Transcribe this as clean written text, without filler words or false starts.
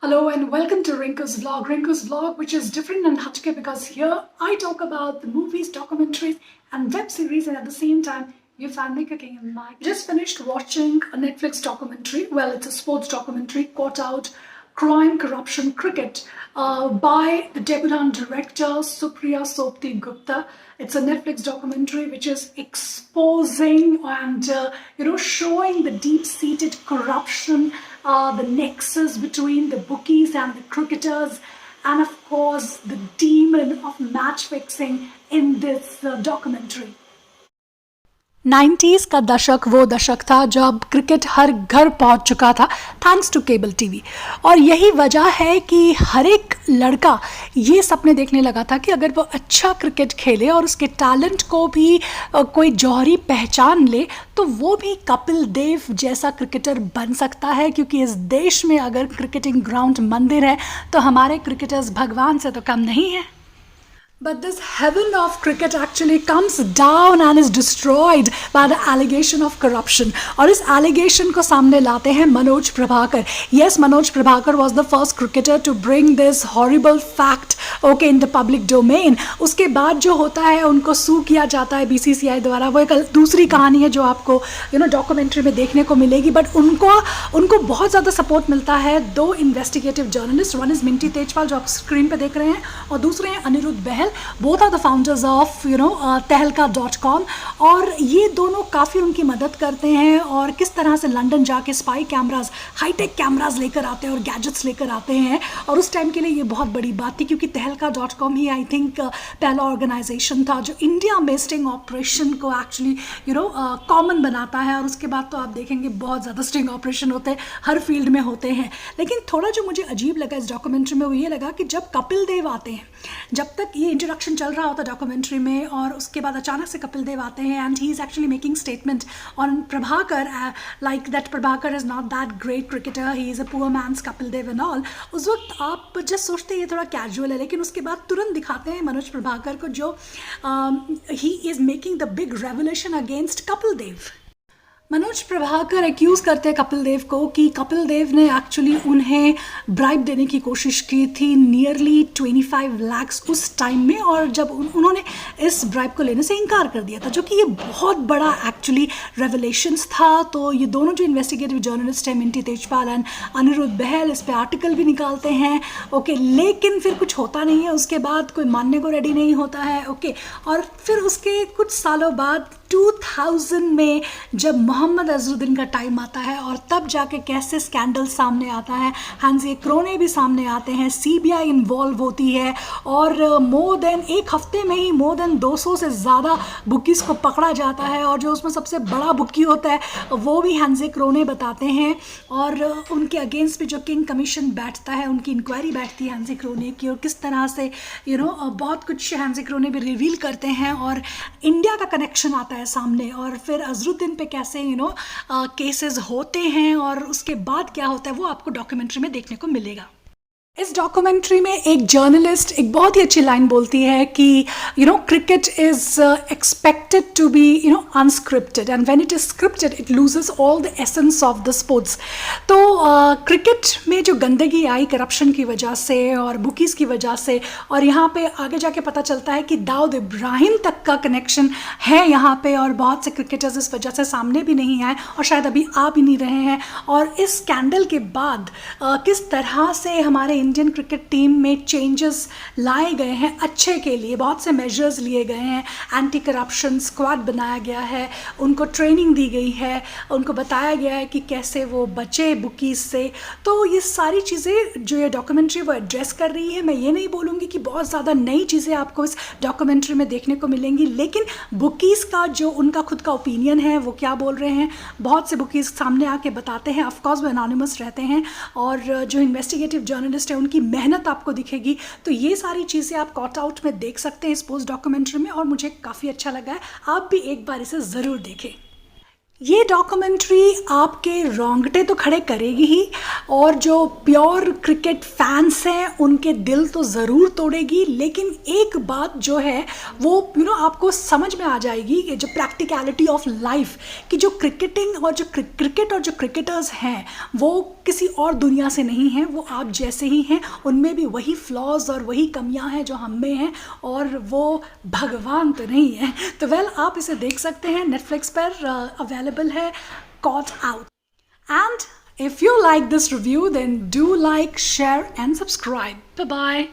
Hello and welcome to Rinku's Vlog. Rinku's Vlog, which is different and hatke because here I talk about the movies, documentaries and web series, and at the same time you find me cooking in my... Just finished watching a Netflix documentary. Well, it's a sports documentary caught out crime, corruption, cricket by the debutante director Supriya Sopti Gupta. It's a Netflix documentary which is exposing and showing the deep-seated corruption, the nexus between the bookies and the cricketers, and of course the demon of match fixing in this documentary. 90s का दशक वो दशक था जब cricket हर घर पहुंच चुका था थैंक्स टू केबल टीवी, और यही वजह है कि हर एक लड़का ये सपने देखने लगा था कि अगर वो अच्छा क्रिकेट खेले और उसके टैलेंट को भी कोई जौहरी पहचान ले तो वो भी कपिल देव जैसा क्रिकेटर बन सकता है, क्योंकि इस देश में अगर क्रिकेटिंग ग्राउंड मंदिर है तो हमारे क्रिकेटर्स भगवान से तो कम नहीं है. But this heaven of cricket actually comes down and is destroyed by the allegation of corruption. और इस allegation को सामने लाते हैं Manoj Prabhakar. Yes, Manoj Prabhakar was the first cricketer to bring this horrible fact in the public domain. उसके बाद जो होता है उनको सू किया जाता है BCCI द्वारा. वो एक दूसरी कहानी है जो आपको डॉक्यूमेंट्री में देखने को मिलेगी. बट उनको बहुत ज़्यादा सपोर्ट मिलता है दो investigative journalist. One is Minty Tejpal जो आप स्क्रीन पे देख रहे हैं, और दूसरे हैं Aniruddha Bahl. Both are the founders of tehelka.com, और ये दोनों काफ़ी उनकी मदद करते हैं. और किस तरह से लंदन जाके स्पाई कैमराज, हाईटेक कैमराज लेकर आते हैं और गैजेट्स लेकर आते हैं. और उस टाइम के लिए ये बहुत बड़ी बात थी, क्योंकि tehelka.com ही आई थिंक पहला ऑर्गेनाइजेशन था जो इंडिया में स्टिंग ऑपरेशन को एक्चुअली कॉमन बनाता है. और उसके बाद तो आप देखेंगे बहुत ज़्यादा स्टिंग ऑपरेशन होते हैं, हर फील्ड में होते हैं. लेकिन थोड़ा जो मुझे अजीब लगा इस डॉक्यूमेंट्री में वो ये लगा कि जब कपिल देव आते हैं, जब तक ये इंट्रोडक्शन चल रहा होता डॉक्यूमेंट्री में, और उसके बाद अचानक से कपिल देव आते हैं and he is actually making statement on Prabhakar, like that Prabhakar is not that great cricketer, he is a poor man's Kapil Dev and all. उस वक्त आप जस्ट सोचते हैं ये थोड़ा कैजुअल है, लेकिन उसके बाद तुरंत दिखाते हैं मनोज प्रभाकर को जो he is making the big revolution against Kapil Dev. Manoj Prabhakar accuse करते हैं कपिल देव को कि कपिल देव ने एक्चुअली उन्हें ब्राइब देने की कोशिश की थी, नियरली 25 लाख उस टाइम में, और जब उन्होंने इस ब्राइब को लेने से इनकार कर दिया था, जो कि ये बहुत बड़ा एक्चुअली रेवलेशंस था. तो ये दोनों जो इन्वेस्टिगेटिव जर्नलिस्ट हैं मिंटी तेजपाल एंड अनिरुद्ध बहल, इस पर आर्टिकल भी निकालते हैं. लेकिन फिर कुछ होता नहीं है, उसके बाद कोई मानने को रेडी नहीं होता है. और फिर उसके कुछ सालों बाद 2000 में जब मोहम्मद अजहरुद्दीन का टाइम आता है, और तब जाके कैसे स्कैंडल सामने आता है, हांजी क्रोने भी सामने आते हैं, सीबीआई इन्वॉल्व होती है, और मोर देन एक हफ्ते में ही मोर देन 200 से ज़्यादा बुकीज को पकड़ा जाता है. और जो उसमें सबसे बड़ा बुकी होता है वो भी हांजी क्रोने बताते हैं, और उनके अगेंस्ट भी जो किंग कमीशन बैठता है, उनकी इंक्वायरी बैठती है हांजी क्रोने की, और किस तरह से बहुत कुछ हांजी क्रोने भी रिवील करते हैं, और इंडिया का कनेक्शन आता है सामने, और फिर अजहरुद्दीन पे कैसे केसेस होते हैं, और उसके बाद क्या होता है वो आपको डॉक्यूमेंट्री में देखने को मिलेगा. इस डॉक्यूमेंट्री में एक जर्नलिस्ट एक बहुत ही अच्छी लाइन बोलती है कि cricket is expected to be unscripted, and when it is scripted it loses all the essence of the sports. तो क्रिकेट में जो गंदगी आई करप्शन की वजह से और बुकीज़ की वजह से, और यहाँ पे आगे जाके पता चलता है कि दाऊद इब्राहिम तक का कनेक्शन है यहाँ पे, और बहुत से क्रिकेटर्स इस वजह से सामने भी नहीं आए और शायद अभी आ भी नहीं रहे हैं. और इस स्कैंडल के बाद किस तरह से हमारे इंडियन क्रिकेट टीम में चेंजेस लाए गए हैं अच्छे के लिए, बहुत से मेजर्स लिए गए हैं. एंटी करप्शन स्क्वाड बनाया गया है, उनको ट्रेनिंग दी गई है, उनको बताया गया है कि कैसे वो बचे बुकीज़ से. तो ये सारी चीज़ें जो ये डॉक्यूमेंट्री वो एड्रेस कर रही है. मैं ये नहीं बोलूँगी कि बहुत ज़्यादा नई चीज़ें आपको इस डॉक्यूमेंट्री में देखने को मिलेंगी, लेकिन बुकीज़ का जो उनका खुद का ओपिनियन है वो क्या बोल रहे हैं, बहुत से बुकीज़ सामने आके बताते हैं. ऑफकोर्स वो एनोनिमस रहते हैं, और जो इन्वेस्टिगेटिव जर्नलिस्ट है उनकी मेहनत आपको दिखेगी. तो ये सारी चीज़ें आप कॉट आउट में देख सकते हैं इस पोस्ट डॉक्यूमेंट्री में, और मुझे काफ़ी अच्छा लगा है. आप भी एक बार इसे ज़रूर देखें. ये डॉक्यूमेंट्री आपके रोंगटे तो खड़े करेगी ही, और जो प्योर क्रिकेट फैंस हैं उनके दिल तो ज़रूर तोड़ेगी। लेकिन एक बात जो है वो आपको समझ में आ जाएगी कि जो प्रैक्टिकलिटी ऑफ लाइफ, कि जो क्रिकेटिंग और जो क्रिकेट और जो क्रिकेटर्स हैं वो किसी और दुनिया से नहीं हैं, वो आप जैसे ही हैं। उनमें भी वही फ्लॉज और वही कमियां हैं जो हम में हैं, और वो भगवान तो नहीं है। तो वेल, आप इसे देख सकते हैं, नेटफ्लिक्स पर अवेलेबल है, caught out. And if you like this review, then do like, share and subscribe. Bye bye.